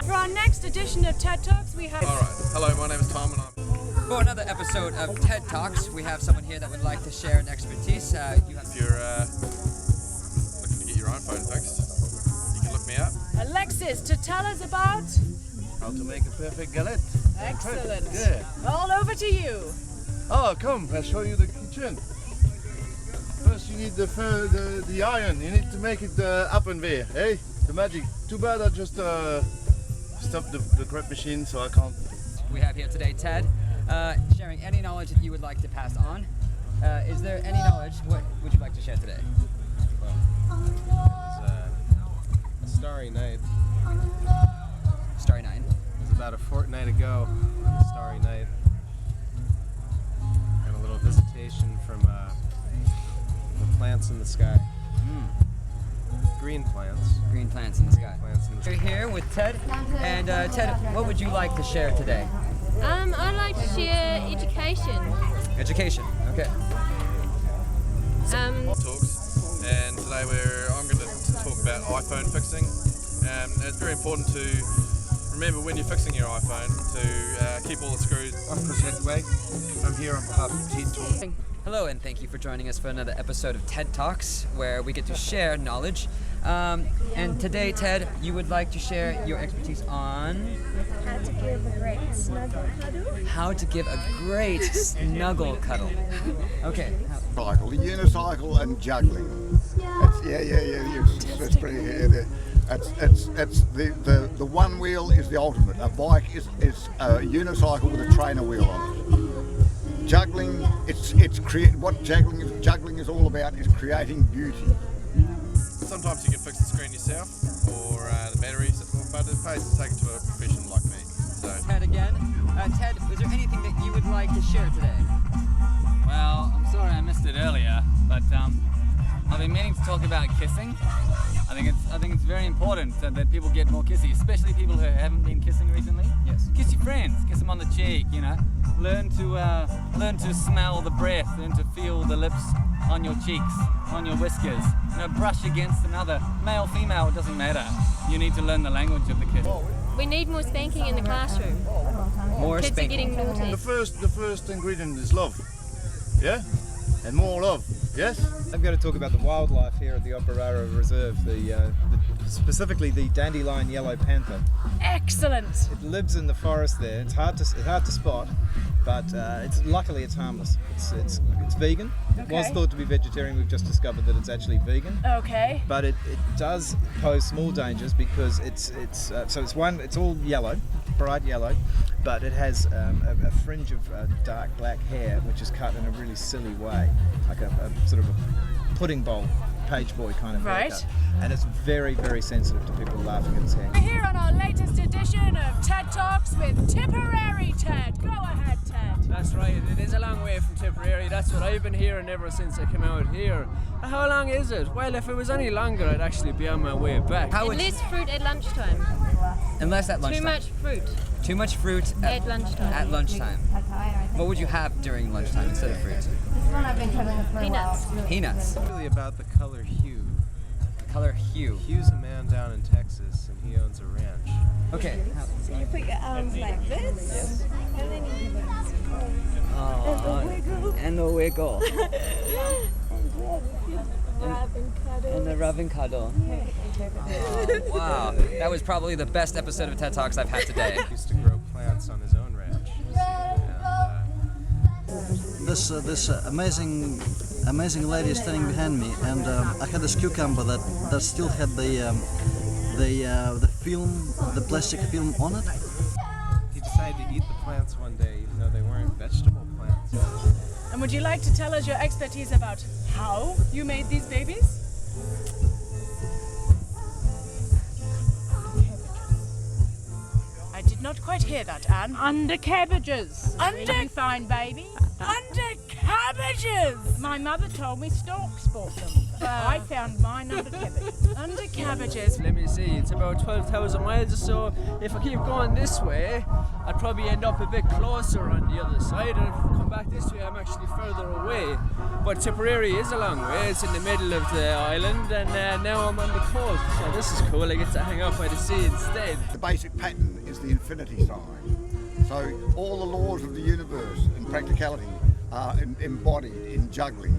For our next edition of TED Talks, we have... Alright, hello, my name is Tom and I'm... For another episode of TED Talks, we have someone here that would like to share an expertise. If you're looking to get your iPhone fixed, you can look me up. Alexis to tell us about... How to make a perfect galette. Excellent. Yeah. All over to you. Oh, come, I'll show you the kitchen. First you need the iron. You need to make it up and there, hey? The magic. Too bad I just stopped the crap machine, so I can't. We have here today Ted, sharing any knowledge that you would like to pass on. Is there any knowledge? What would you like to share today? It's Starry Night. Starry Night. It was about a fortnight ago, Starry Night. And a little visitation from the plants in the sky. Green plants. Green plants in the sky. Plants in the We're sky. here with Ted, and Ted, what would you like to share today? I'd like to share education. Education. Okay. Talks, and today I'm going to talk about iPhone fixing. It's very important to remember when you're fixing your iPhone to keep all the screws. I'm Chris Hathaway. I'm here on behalf of TED Talks. Hello, and thank you for joining us for another episode of TED Talks, where we get to share knowledge. And today, Ted, you would like to share your expertise on How to give a great snuggle cuddle. how to give a great snuggle cuddle. Okay. Cycle, unicycle and juggling. It's pretty. It's the one wheel is the ultimate. A bike is a unicycle with a trainer wheel on it. Juggling, what juggling is all about is creating beauty. Sometimes you can fix the screen yourself or the batteries, but it pays to take it to a professional like me. So. Ted again. Ted, is there anything that you would like to share today? Well, I'm sorry I missed it earlier, but I've been meaning to talk about kissing. I think it's very important that people get more kissy, especially people who haven't been kissing recently. Yes. Kiss your friends, kiss them on the cheek. Learn to smell the breath, learn to feel the lips on your cheeks, on your whiskers. Brush against another, male, female, it doesn't matter. You need to learn the language of the kiss. We need more spanking in the classroom. More Kids spanking. are getting naughty. The first ingredient is love. Yeah? And more love. Yes? I'm going to talk about the wildlife here at the Operara Reserve, specifically the dandelion yellow panther. Excellent. It lives in the forest there. It's hard to spot, but luckily it's harmless. It's vegan. It was Okay. thought to be vegetarian. We've just discovered that it's actually vegan. Okay. But it does pose small dangers because it's all yellow, bright yellow, but it has a fringe of dark black hair which is cut in a really silly way, like a sort of a pudding bowl page boy kind of Right. haircut. And it's very, very sensitive to people laughing at its hair. We're here on our latest edition of TED Talks with Tipperary Ted. Go ahead, Ted. That's right, it is a long way from Tipperary. That's what I've been hearing ever since I came out here. How long is it? Well, if it was any longer, I'd actually be on my way back. How And would less fruit at lunchtime. unless at Too lunchtime. much fruit Too much fruit at lunchtime. At lunchtime. What would you have during lunchtime instead of fruit? Peanuts. Peanuts. It's really about the color hue. Color hue. Hugh's a man down in Texas and he owns a ranch. Okay. So you put your arms like this, Yes. and then you give it And the wiggle. rub and cuddle. And the rub and cuddle. Oh, wow. That was probably the best episode of TED Talks I've had today. He used to grow plants on his own ranch. This amazing lady is standing behind me, and I had this cucumber that still had the film, the plastic film on it. He decided to eat the plants one day, even though they weren't vegetable plants. And would you like to tell us your expertise about how you made these babies? I did not quite hear that, Anne. Under cabbages. Under- Really fine baby. Under cabbages! My mother told me storks bought them. I found mine under cabbages. Under cabbages. Let me see, it's about 12,000 miles or so. If I keep going this way, I'd probably end up a bit closer on the other side, and if I come back this way, I'm actually further away. But Tipperary is a long way. It's in the middle of the island, and now I'm on the coast. So this is cool. I get to hang out by the sea instead. The basic pattern is the infinity sign. So all the laws of the universe and practicality are embodied in juggling.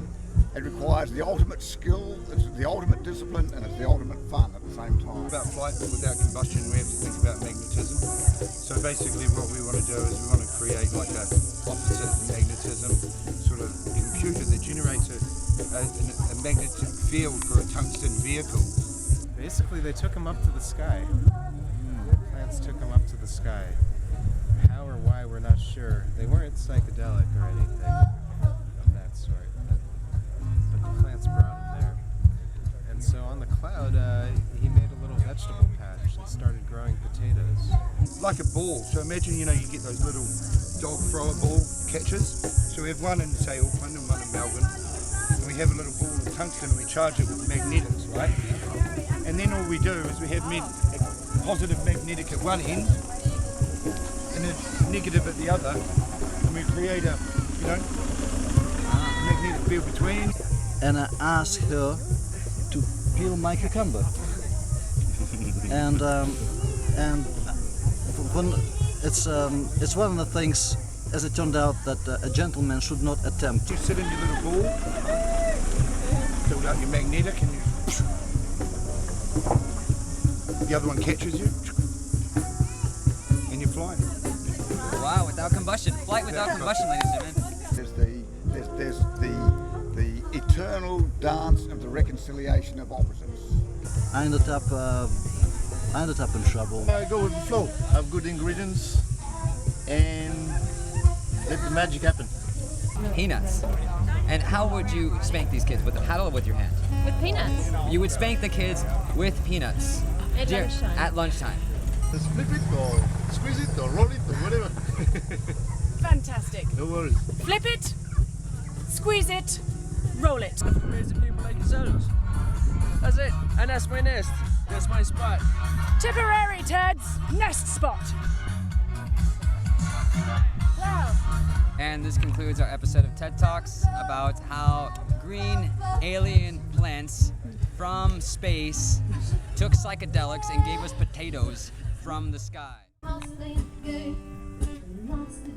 It requires the ultimate skill, it's the ultimate discipline, and it's the ultimate fun at the same time. About flight, but without combustion, we have to think about magnetism. So basically what we want to do is we want to create like a opposite magnetism sort of computer that generates a magnetic field for a tungsten vehicle. Basically they took them up to the sky. Plants took them up to the sky. How or why, we're not sure. They weren't psychedelic or anything of that sort, but the plants brought them there. And so on the cloud, he made a little vegetable patch and started growing potatoes. Like a ball. So imagine, you get those little dog thrower ball catchers. So we have one in, say, Auckland and one in Melbourne. And we have a little ball of tungsten and we charge it with magnetics, right? And then all we do is we have a positive magnetic at one end and a negative at the other, and we create a, magnetic field between. And I asked her to peel my cucumber. and when it's one of the things, as it turned out, that a gentleman should not attempt. You sit in your little ball, build up your magnetic, and the other one catches you, and you fly. Wow, without combustion. Flight without combustion, ladies and gentlemen. There's the eternal dance of the reconciliation of opposites. I ended up in trouble. I go with the flow. I have good ingredients and let the magic happen. Peanuts. And how would you spank these kids? With the paddle or with your hand? With peanuts. You would spank the kids with peanuts. At lunchtime. At lunchtime. Just flip it or squeeze it or roll it or whatever. Fantastic. No worries. Flip it, squeeze it, roll it. Amazing people like yourselves. That's it. And that's my nest. That's my spot. Tipperary Ted's nest spot. Wow. And this concludes our episode of TED Talks about how green alien plants from space took psychedelics and gave us potatoes from the sky.